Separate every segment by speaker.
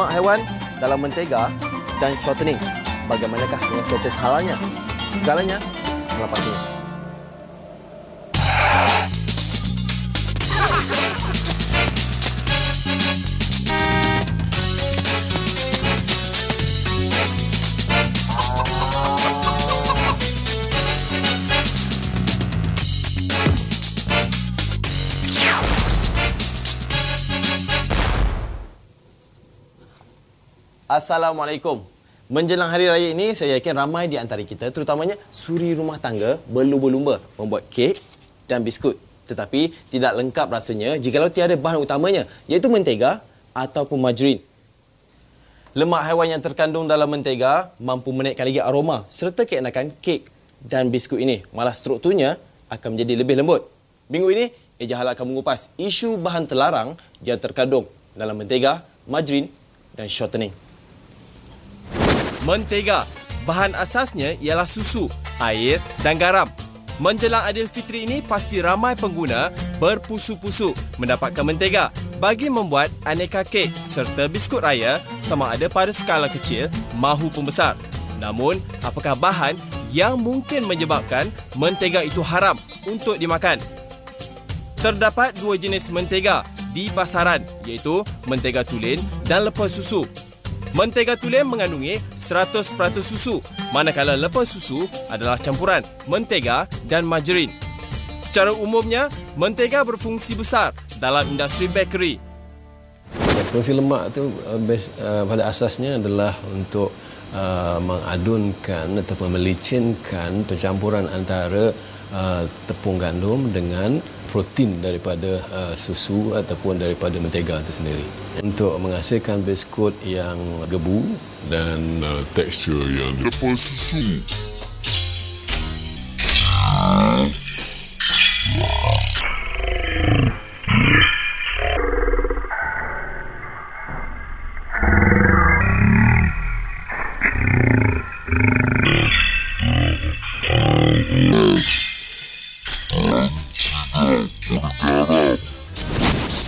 Speaker 1: lemak haiwan dalam mentega dan shortening. Bagaimanakah dengan status halalnya? Segalanya selepas ini. Assalamualaikum. Menjelang hari raya ini, saya yakin ramai di antara kita, terutamanya suri rumah tangga, berlumba-lumba membuat kek dan biskut. Tetapi tidak lengkap rasanya jikalau tiada bahan utamanya, iaitu mentega ataupun margarin. Lemak haiwan yang terkandung dalam mentega mampu menaikkan lagi aroma serta keenakan kek dan biskut ini. Malah strukturnya akan menjadi lebih lembut. Minggu ini, Eja Halal akan mengupas isu bahan terlarang yang terkandung dalam mentega, margarin dan shortening. Mentega, bahan asasnya ialah susu, air dan garam. Menjelang Aidilfitri ini, pasti ramai pengguna berpusu-pusu mendapatkan mentega bagi membuat aneka kek serta biskut raya sama ada pada skala kecil maupun besar. Namun, apakah bahan yang mungkin menyebabkan mentega itu haram untuk dimakan? Terdapat dua jenis mentega di pasaran, iaitu mentega tulen dan lepas susu. Mentega tulen mengandungi 100% susu, manakala lepas susu adalah campuran mentega dan margarin. Secara umumnya, mentega berfungsi besar dalam industri bakery.
Speaker 2: Fungsi lemak itu pada asasnya adalah untuk mengadunkan ataupun melicinkan pencampuran antara tepung gandum dengan protein daripada susu ataupun daripada mentega itu sendiri untuk menghasilkan biskut yang gebu
Speaker 3: dan tekstur yang lepas susu.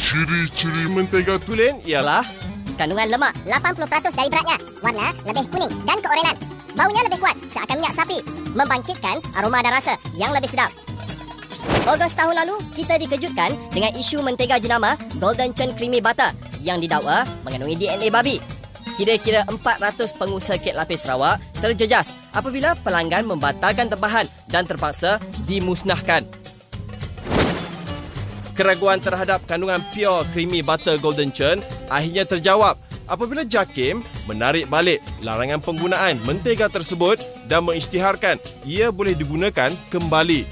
Speaker 3: Ciri-ciri mentega tulen ialah
Speaker 4: kandungan lemak 80% dari beratnya, warna lebih kuning dan keorenan, baunya lebih kuat seakan minyak sapi, membangkitkan aroma dan rasa yang lebih sedap. Ogos tahun lalu, kita dikejutkan dengan isu mentega jenama Golden Churn Creamy Butter yang didakwa mengandungi DNA babi. Kira-kira 400 pengusaha kek lapis Sarawak terjejas apabila pelanggan membatalkan tempahan dan terpaksa dimusnahkan. Keraguan terhadap kandungan pure creamy butter Golden Churn akhirnya terjawab apabila JAKIM menarik balik larangan penggunaan mentega tersebut dan mengisytiharkan ia boleh digunakan kembali.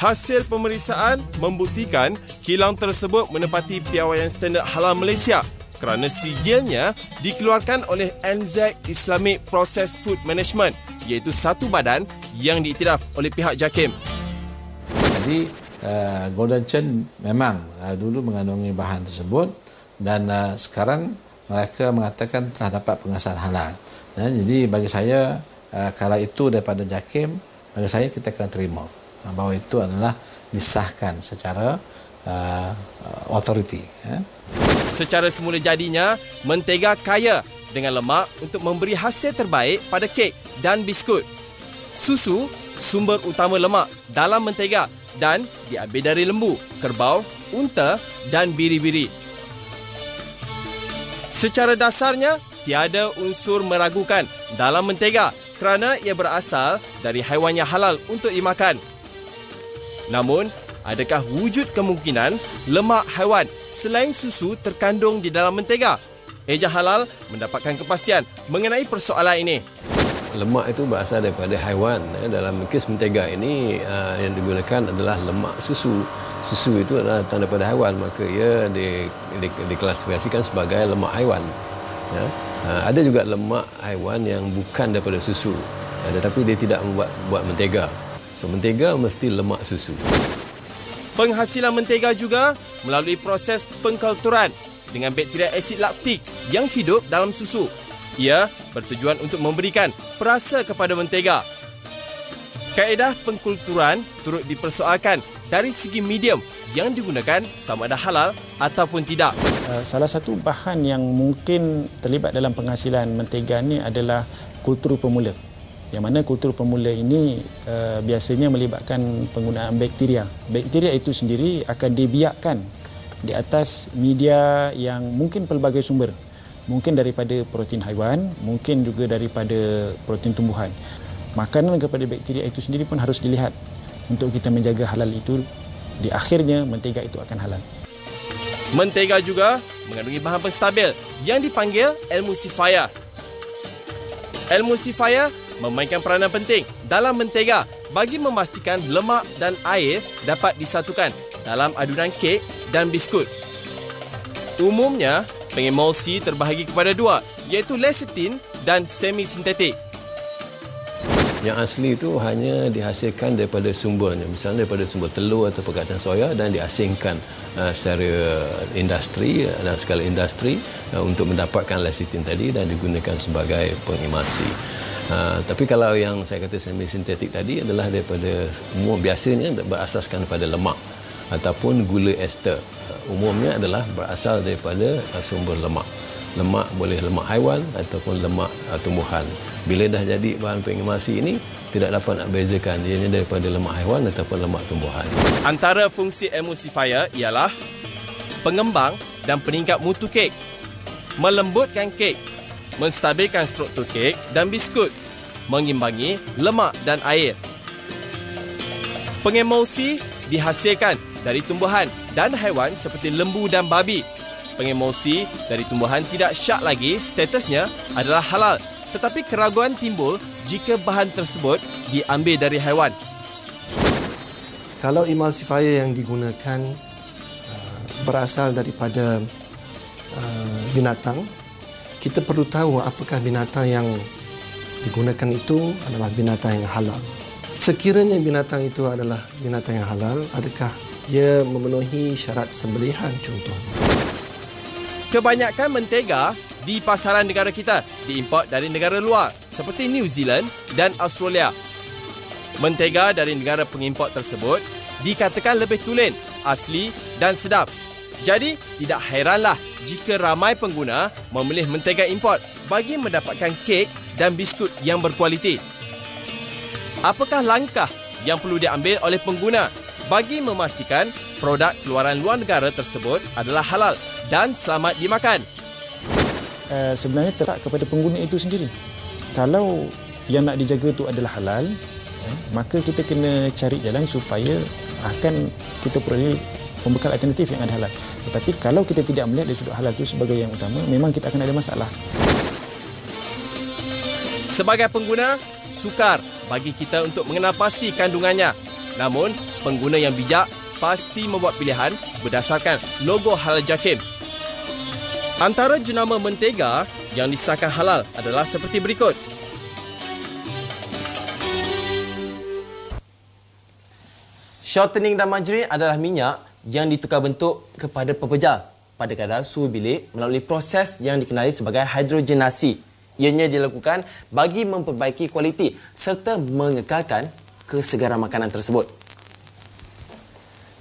Speaker 4: Hasil pemeriksaan membuktikan kilang tersebut menepati piawaian standard halal Malaysia kerana sijilnya dikeluarkan oleh NZ Islamic Processed Food Management, iaitu satu badan yang diiktiraf oleh pihak JAKIM.
Speaker 5: Jadi Golden Churn memang dulu mengandungi bahan tersebut dan sekarang mereka mengatakan telah dapat pengesahan halal. Jadi bagi saya kalau itu daripada JAKIM, bagi saya kita akan terima bahawa itu adalah disahkan secara authority.
Speaker 1: Secara semula jadinya, mentega kaya dengan lemak untuk memberi hasil terbaik pada kek dan biskut. Susu, sumber utama lemak dalam mentega dan diambil dari lembu, kerbau, unta dan biri-biri. Secara dasarnya, tiada unsur meragukan dalam mentega kerana ia berasal dari haiwan yang halal untuk dimakan. Namun, adakah wujud kemungkinan lemak haiwan selain susu terkandung di dalam mentega? Eja Halal mendapatkan kepastian mengenai persoalan ini.
Speaker 2: Lemak itu berasal daripada haiwan. Dalam kes mentega ini yang digunakan adalah lemak susu. Susu itu adalah datang daripada haiwan, maka ia diklasifikasikan sebagai lemak haiwan. Ada juga lemak haiwan yang bukan daripada susu, tetapi dia tidak buat mentega. So mentega mesti lemak susu.
Speaker 1: Penghasilan mentega juga melalui proses pengkulturan dengan bakteria asid laktik yang hidup dalam susu. Ia bertujuan untuk memberikan perasa kepada mentega. Kaedah pengkulturan turut dipersoalkan dari segi medium yang digunakan sama ada halal ataupun tidak.
Speaker 6: Salah satu bahan yang mungkin terlibat dalam penghasilan mentega ni adalah kultur pemula. Yang mana kultur pemula ini biasanya melibatkan penggunaan bakteria. Bakteria itu sendiri akan dibiakkan di atas media yang mungkin pelbagai sumber. Mungkin daripada protein haiwan, mungkin juga daripada protein tumbuhan. Makanan kepada bakteria itu sendiri pun harus dilihat untuk kita menjaga halal itu. Di akhirnya mentega itu akan halal.
Speaker 1: Mentega juga mengandungi bahan penstabil yang dipanggil emulsifier. Emulsifier memainkan peranan penting dalam mentega bagi memastikan lemak dan air dapat disatukan dalam adunan kek dan biskut. Umumnya, pengemulsi terbahagi kepada dua, iaitu lecithin dan semi-sintetik.
Speaker 2: Yang asli itu hanya dihasilkan daripada sumbernya, misalnya daripada sumber telur atau kacang soya, dan diasingkan secara industri dan skala industri untuk mendapatkan lecithin tadi dan digunakan sebagai pengemulsi. Tapi kalau yang saya kata semi-sintetik tadi adalah daripada umum biasanya berasaskan pada lemak ataupun gula ester. Umumnya adalah berasal daripada sumber lemak. Lemak boleh lemak haiwan ataupun lemak tumbuhan. Bila dah jadi bahan pengemulsi ini, tidak dapat nak bezakan ianya daripada lemak haiwan ataupun lemak tumbuhan.
Speaker 1: Antara fungsi emulsifier ialah pengembang dan peningkat mutu kek, melembutkan kek, menstabilkan struktur kek dan biskut, mengimbangi lemak dan air. Pengemulsi dihasilkan dari tumbuhan dan haiwan seperti lembu dan babi. Pengemulsi dari tumbuhan tidak syak lagi statusnya adalah halal, tetapi keraguan timbul jika bahan tersebut diambil dari haiwan.
Speaker 7: Kalau emulsifier yang digunakan berasal daripada binatang, kita perlu tahu apakah binatang yang digunakan itu adalah binatang yang halal. Sekiranya binatang itu adalah binatang yang halal, adakah ia memenuhi syarat sembelihan contohnya?
Speaker 1: Kebanyakan mentega di pasaran negara kita diimport dari negara luar seperti New Zealand dan Australia. Mentega dari negara pengimport tersebut dikatakan lebih tulen, asli dan sedap. Jadi, tidak heranlah jika ramai pengguna memilih mentega import bagi mendapatkan kek dan biskut yang berkualiti. Apakah langkah yang perlu diambil oleh pengguna bagi memastikan produk keluaran luar negara tersebut adalah halal dan selamat dimakan?
Speaker 6: Sebenarnya terletak kepada pengguna itu sendiri. Kalau yang nak dijaga itu adalah halal, maka kita kena cari jalan supaya kita peroleh pembekal alternatif yang ada halal. Tetapi kalau kita tidak melihat dari sudut halal itu sebagai yang utama, memang kita akan ada masalah.
Speaker 1: Sebagai pengguna, sukar bagi kita untuk mengenal pasti kandungannya. Namun, pengguna yang bijak pasti membuat pilihan berdasarkan logo Halal JAKIM. Antara jenama mentega yang disahkan halal adalah seperti berikut. Shortening dan margarin adalah minyak yang ditukar bentuk kepada pepejal pada kadar suhu bilik melalui proses yang dikenali sebagai hidrogenasi. Ianya dilakukan bagi memperbaiki kualiti serta mengekalkan kesegaran makanan tersebut.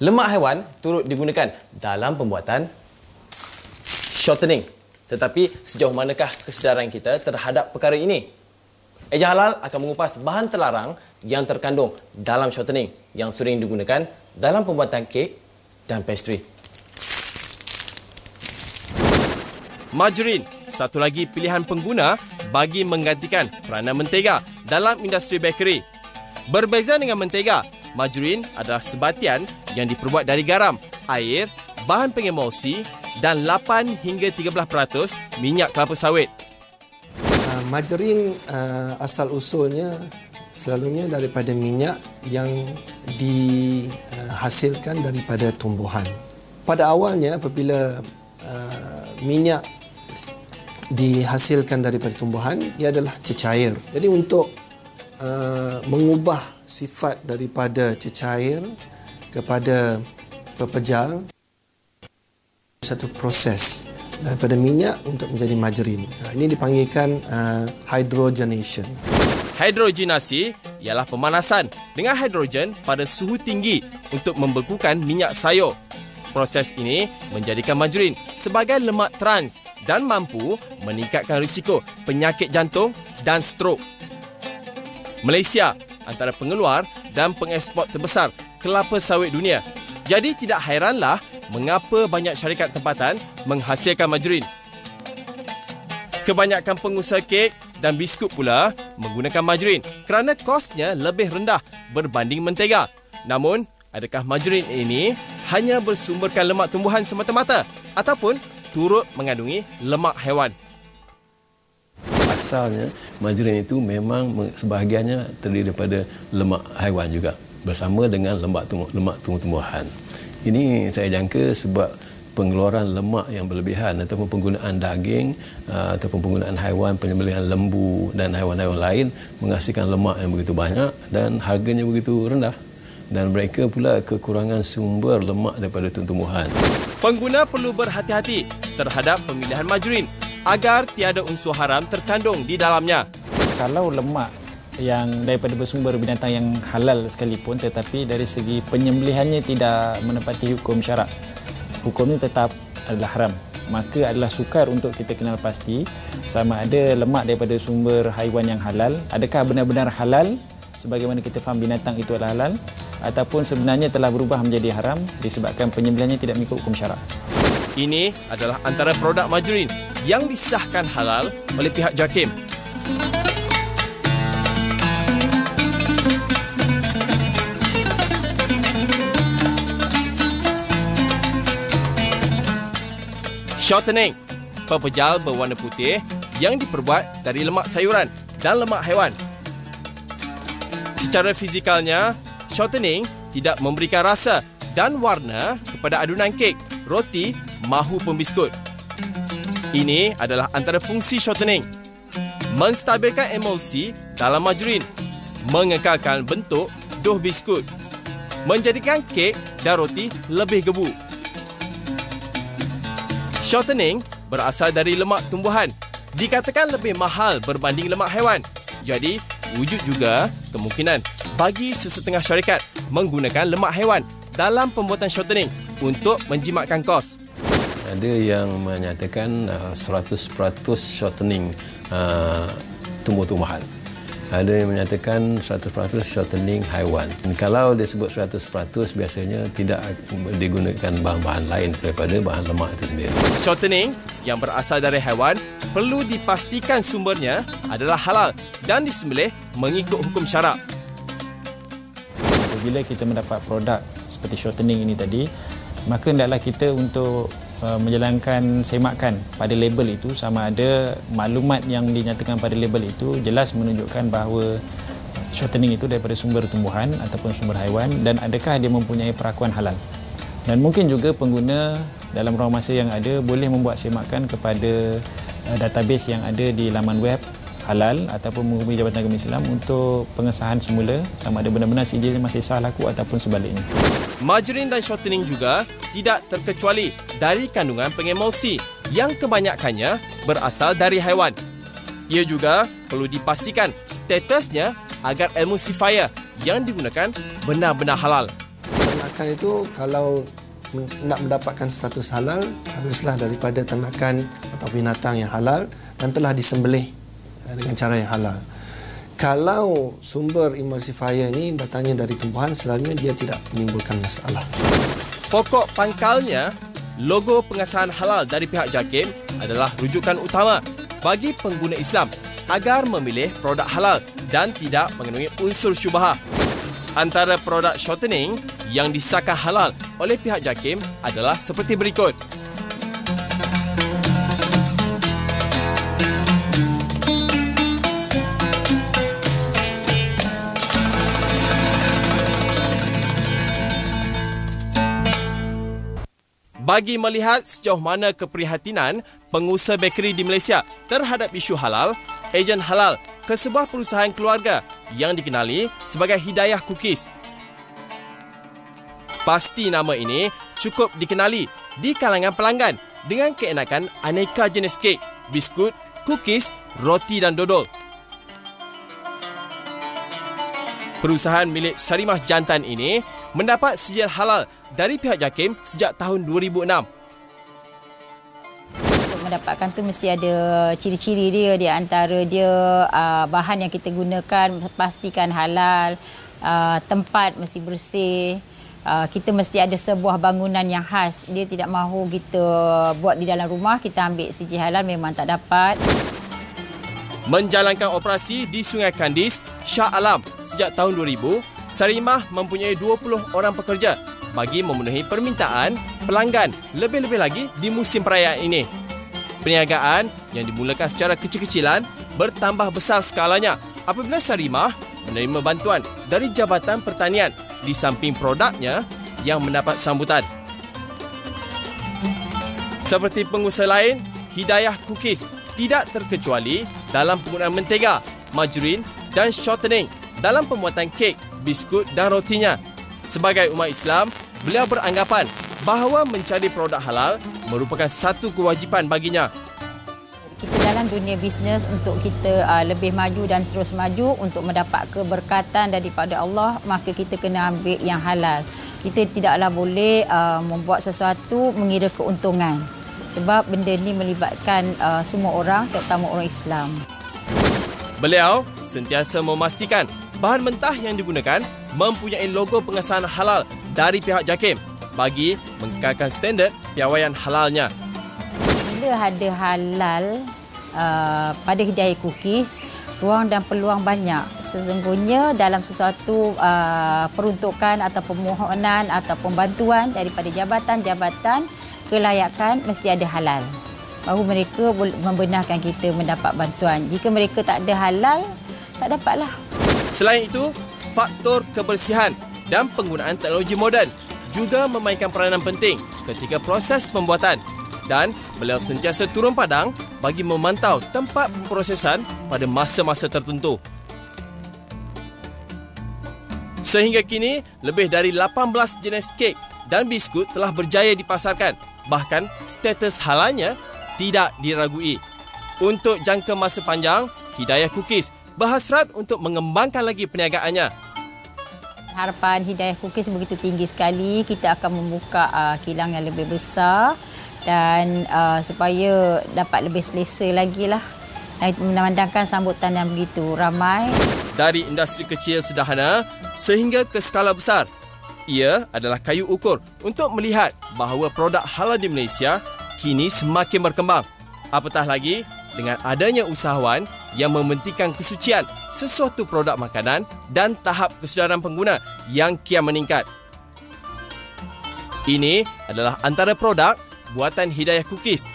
Speaker 1: Lemak haiwan turut digunakan dalam pembuatan shortening. Tetapi sejauh manakah kesedaran kita terhadap perkara ini? Eja Halal akan mengupas bahan terlarang yang terkandung dalam shortening yang sering digunakan dalam pembuatan kek dan pastry. Margarin, satu lagi pilihan pengguna bagi menggantikan peranan mentega dalam industri bakery. Berbeza dengan mentega, margarin adalah sebatian yang diperbuat dari garam, air, bahan pengemulsi dan 8 hingga 13% minyak kelapa sawit.
Speaker 7: Margarin asal usulnya selalunya daripada minyak yang dihasilkan daripada tumbuhan. Pada awalnya apabila minyak dihasilkan daripada tumbuhan, ia adalah cecair. Jadi untuk mengubah sifat daripada cecair kepada pepejal, satu proses daripada minyak untuk menjadi margarin. Ini dipanggilkan hydrogenation.
Speaker 1: Hidrogenasi ialah pemanasan dengan hidrogen pada suhu tinggi untuk membekukan minyak sayur. Proses ini menjadikan margarin sebagai lemak trans dan mampu meningkatkan risiko penyakit jantung dan strok. Malaysia antara pengeluar dan pengeksport terbesar kelapa sawit dunia. Jadi tidak hairanlah mengapa banyak syarikat tempatan menghasilkan margarin. Kebanyakan pengusaha kek dan biskut pula menggunakan margarin kerana kosnya lebih rendah berbanding mentega. Namun, adakah margarin ini hanya bersumberkan lemak tumbuhan semata-mata ataupun turut mengandungi lemak haiwan?
Speaker 2: Asalnya, margarin itu memang sebahagiannya terdiri daripada lemak haiwan juga bersama dengan lemak tumbuh-tumbuhan. Ini saya jangka sebab pengeluaran lemak yang berlebihan ataupun penggunaan daging ataupun penggunaan haiwan penyembelihan lembu dan haiwan-haiwan lain menghasilkan lemak yang begitu banyak dan harganya begitu rendah, dan mereka pula kekurangan sumber lemak daripada tumbuhan.
Speaker 1: Pengguna perlu berhati-hati terhadap pemilihan margarin agar tiada unsur haram terkandung di dalamnya.
Speaker 6: Kalau lemak yang daripada bersumber binatang yang halal sekalipun tetapi dari segi penyembelihannya tidak menepati hukum syarak, hukum ini tetap adalah haram, maka adalah sukar untuk kita kenal pasti sama ada lemak daripada sumber haiwan yang halal, adakah benar-benar halal sebagaimana kita faham binatang itu adalah halal, ataupun sebenarnya telah berubah menjadi haram disebabkan penyembelihannya tidak mengikut hukum syarak.
Speaker 1: Ini adalah antara produk margarin yang disahkan halal oleh pihak JAKIM. Shortening, pepejal berwarna putih yang diperbuat dari lemak sayuran dan lemak haiwan. Secara fizikalnya, shortening tidak memberikan rasa dan warna kepada adunan kek, roti maupun biskut. Ini adalah antara fungsi shortening: menstabilkan emulsi dalam margarin, mengekalkan bentuk dough biskut, menjadikan kek dan roti lebih gebu. Shortening berasal dari lemak tumbuhan, dikatakan lebih mahal berbanding lemak haiwan. Jadi, wujud juga kemungkinan bagi sesetengah syarikat menggunakan lemak haiwan dalam pembuatan shortening untuk menjimatkan kos.
Speaker 2: Ada yang menyatakan 100% shortening tumbuh-tumbuhan. Ada yang menyatakan 100% shortening haiwan. Kalau disebut 100% biasanya tidak digunakan bahan-bahan lain daripada bahan lemak itu sendiri.
Speaker 1: Shortening yang berasal dari haiwan perlu dipastikan sumbernya adalah halal dan disembelih mengikut hukum syarak.
Speaker 6: Apabila kita mendapat produk seperti shortening ini tadi, maka hendaklah kita untuk menjalankan semakan pada label itu sama ada maklumat yang dinyatakan pada label itu jelas menunjukkan bahawa shortening itu daripada sumber tumbuhan ataupun sumber haiwan dan adakah dia mempunyai perakuan halal. Dan mungkin juga pengguna dalam ruang masa yang ada boleh membuat semakan kepada database yang ada di laman web halal ataupun menghubungi Jabatan Agama Islam untuk pengesahan semula sama ada benar-benar sijilnya masih sah laku ataupun sebaliknya.
Speaker 1: Margarin dan shortening juga tidak terkecuali dari kandungan pengemulsi yang kebanyakannya berasal dari haiwan. Ia juga perlu dipastikan statusnya agar emulsifier yang digunakan benar-benar halal.
Speaker 7: Ternakan itu kalau nak mendapatkan status halal haruslah daripada ternakan atau binatang yang halal dan telah disembelih dengan cara yang halal. Kalau sumber emulsifier ini datangnya dari tumbuhan, selalunya dia tidak menimbulkan masalah.
Speaker 1: Pokok pangkalnya, logo pengesahan halal dari pihak JAKIM adalah rujukan utama bagi pengguna Islam agar memilih produk halal dan tidak mengandungi unsur syubhah. Antara produk shortening yang disahkan halal oleh pihak JAKIM adalah seperti berikut. Bagi melihat sejauh mana keprihatinan pengusaha bekeri di Malaysia terhadap isu halal, ejen halal ke sebuah perusahaan keluarga yang dikenali sebagai Hidayah Cookies. Pasti nama ini cukup dikenali di kalangan pelanggan dengan keenakan aneka jenis kek, biskut, cookies, roti dan dodol. Perusahaan milik Sarimah Jantan ini mendapat sijil halal dari pihak JAKIM sejak tahun 2006.
Speaker 8: Untuk mendapatkan tu mesti ada ciri-ciri dia, di antara dia bahan yang kita gunakan pastikan halal, tempat mesti bersih, kita mesti ada sebuah bangunan yang khas. Dia tidak mahu kita buat di dalam rumah, kita ambil sijil halal memang tak dapat.
Speaker 1: Menjalankan operasi di Sungai Kandis, Shah Alam sejak tahun 2000, Sarimah mempunyai 20 orang pekerja bagi memenuhi permintaan pelanggan, lebih-lebih lagi di musim perayaan ini. Perniagaan yang dimulakan secara kecil-kecilan bertambah besar skalanya apabila Sarimah menerima bantuan dari Jabatan Pertanian di samping produknya yang mendapat sambutan. Seperti pengusaha lain, Hidayah Cookies tidak terkecuali dalam penggunaan mentega, margarin dan shortening dalam pembuatan kek, biskut dan rotinya. Sebagai umat Islam, beliau beranggapan bahawa mencari produk halal merupakan satu kewajipan baginya.
Speaker 8: Kita dalam dunia bisnes untuk kita lebih maju dan terus maju untuk mendapat keberkatan daripada Allah, maka kita kena ambil yang halal. Kita tidaklah boleh membuat sesuatu mengira keuntungan. Sebab benda ni melibatkan semua orang, terutama orang Islam.
Speaker 1: Beliau sentiasa memastikan bahan mentah yang digunakan mempunyai logo pengesahan halal dari pihak JAKIM bagi mengekalkan standard piawaian halalnya.
Speaker 8: Bila ada halal pada Hidayah Cookies, ruang dan peluang banyak. Sesungguhnya dalam sesuatu peruntukan atau permohonan atau bantuan daripada jabatan-jabatan kelayakan mesti ada halal. Baru mereka membenarkan kita mendapat bantuan. Jika mereka tak ada halal, tak dapatlah.
Speaker 1: Selain itu, faktor kebersihan dan penggunaan teknologi moden juga memainkan peranan penting ketika proses pembuatan, dan beliau sentiasa turun padang bagi memantau tempat pemprosesan pada masa-masa tertentu. Sehingga kini, lebih dari 18 jenis kek dan biskut telah berjaya dipasarkan. Bahkan status halalnya tidak diragui. Untuk jangka masa panjang, Hidayah Cookies berhasrat untuk mengembangkan lagi perniagaannya.
Speaker 8: Harapan Hidayah Cookies begitu tinggi sekali. Kita akan membuka kilang yang lebih besar dan supaya dapat lebih selesa lagi lah. Memandangkan sambutan yang begitu ramai.
Speaker 1: Dari industri kecil sederhana sehingga ke skala besar, ia adalah kayu ukur untuk melihat bahawa produk halal di Malaysia kini semakin berkembang. Apatah lagi dengan adanya usahawan yang mementingkan kesucian sesuatu produk makanan dan tahap kesedaran pengguna yang kian meningkat. Ini adalah antara produk buatan Hidayah Cookies.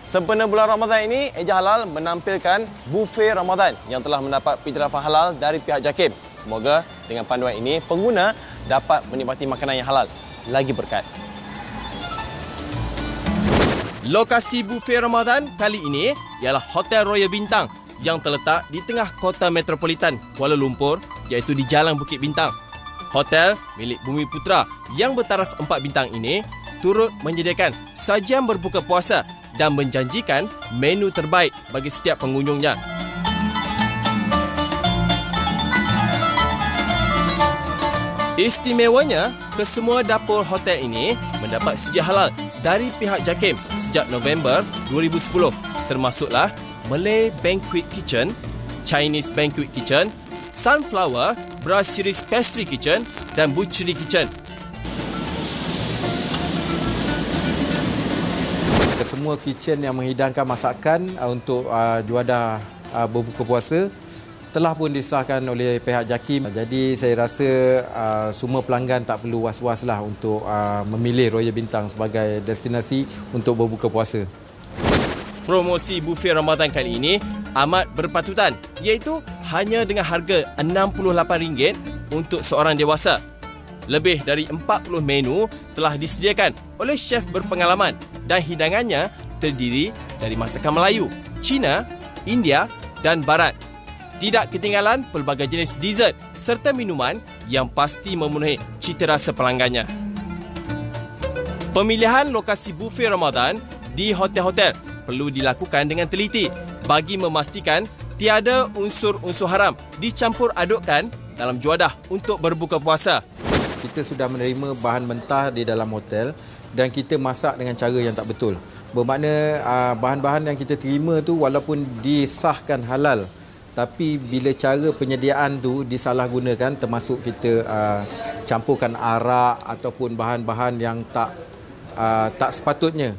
Speaker 1: Sempena bulan Ramadan ini, Eja Halal menampilkan buffet Ramadan yang telah mendapat iktiraf halal dari pihak JAKIM. Semoga dengan panduan ini, pengguna dapat menikmati makanan yang halal lagi berkat. Lokasi buffet Ramadan kali ini ialah Hotel Royal Bintang yang terletak di tengah kota metropolitan Kuala Lumpur, iaitu di Jalan Bukit Bintang. Hotel milik Bumi Putra yang bertaraf 4 bintang ini turut menyediakan sajian berbuka puasa dan menjanjikan menu terbaik bagi setiap pengunjungnya. Istimewanya, kesemua dapur hotel ini mendapat sijil halal dari pihak JAKIM sejak November 2010, termasuklah Malay Banquet Kitchen, Chinese Banquet Kitchen, Sunflower, Brasseries Pastry Kitchen dan Butchery Kitchen.
Speaker 9: Semua kitchen yang menghidangkan masakan untuk juadah berbuka puasa telah pun disahkan oleh pihak JAKIM. Jadi saya rasa semua pelanggan tak perlu was-waslah untuk memilih Royal Bintang sebagai destinasi untuk berbuka puasa.
Speaker 1: Promosi buffet Ramadan kali ini amat berpatutan, iaitu hanya dengan harga RM68 untuk seorang dewasa. Lebih dari 40 menu telah disediakan oleh chef berpengalaman dan hidangannya terdiri dari masakan Melayu, Cina, India dan Barat. Tidak ketinggalan pelbagai jenis dessert serta minuman yang pasti memenuhi cita rasa pelanggannya. Pemilihan lokasi buffet Ramadan di hotel-hotel perlu dilakukan dengan teliti bagi memastikan tiada unsur-unsur haram dicampur adukkan dalam juadah untuk berbuka puasa.
Speaker 9: Kita sudah menerima bahan mentah di dalam hotel dan kita masak dengan cara yang tak betul. Bermakna bahan-bahan yang kita terima tu walaupun disahkan halal, tapi bila cara penyediaan tu disalahgunakan, termasuk kita campurkan arak ataupun bahan-bahan yang tak sepatutnya.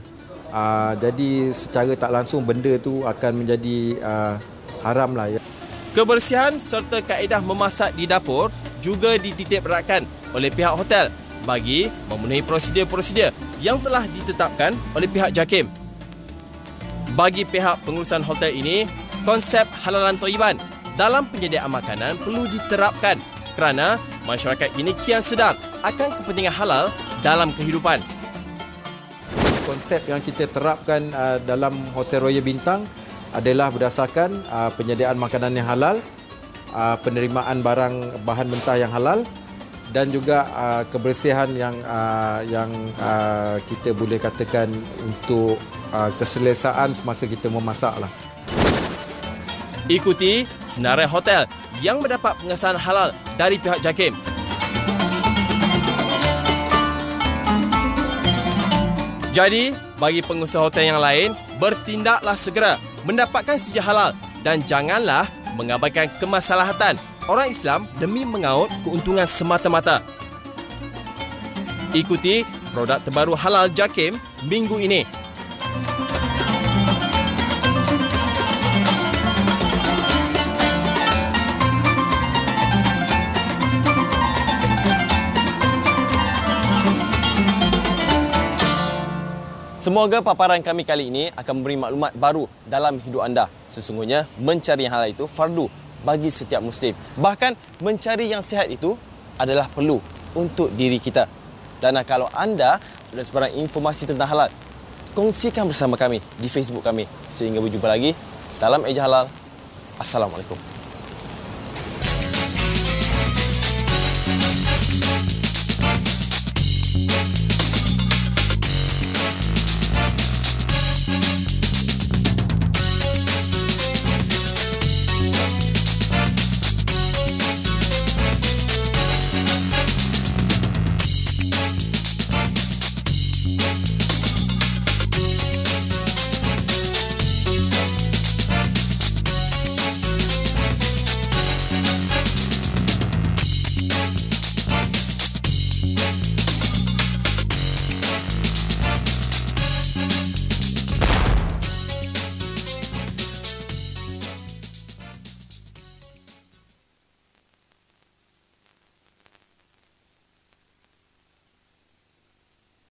Speaker 9: Jadi secara tak langsung benda tu akan menjadi haram lah.
Speaker 1: Kebersihan serta kaedah memasak di dapur juga dititik beratkan oleh pihak hotel bagi memenuhi prosedur-prosedur yang telah ditetapkan oleh pihak JAKIM. Bagi pihak pengurusan hotel ini, konsep halalan thayyiban dalam penyediaan makanan perlu diterapkan kerana masyarakat ini kian sedar akan kepentingan halal dalam kehidupan.
Speaker 9: Konsep yang kita terapkan dalam Hotel Royal Bintang adalah berdasarkan penyediaan makanan yang halal, penerimaan barang bahan mentah yang halal dan juga kebersihan yang kita boleh katakan untuk keselesaan semasa kita memasak lah.
Speaker 1: Ikuti senarai hotel yang mendapat pengesahan halal dari pihak JAKIM. Jadi, bagi pengusaha hotel yang lain, bertindaklah segera mendapatkan sijil halal dan janganlah mengabaikan kemaslahatan orang Islam demi mengaut keuntungan semata-mata. Ikuti produk terbaru halal JAKIM minggu ini. Semoga paparan kami kali ini akan memberi maklumat baru dalam hidup anda. Sesungguhnya mencari yang halal itu fardu bagi setiap Muslim. Bahkan mencari yang sihat itu adalah perlu untuk diri kita. Dan kalau anda ada sebarang informasi tentang halal, kongsikan bersama kami di Facebook kami. Sehingga berjumpa lagi dalam Eja Halal. Assalamualaikum.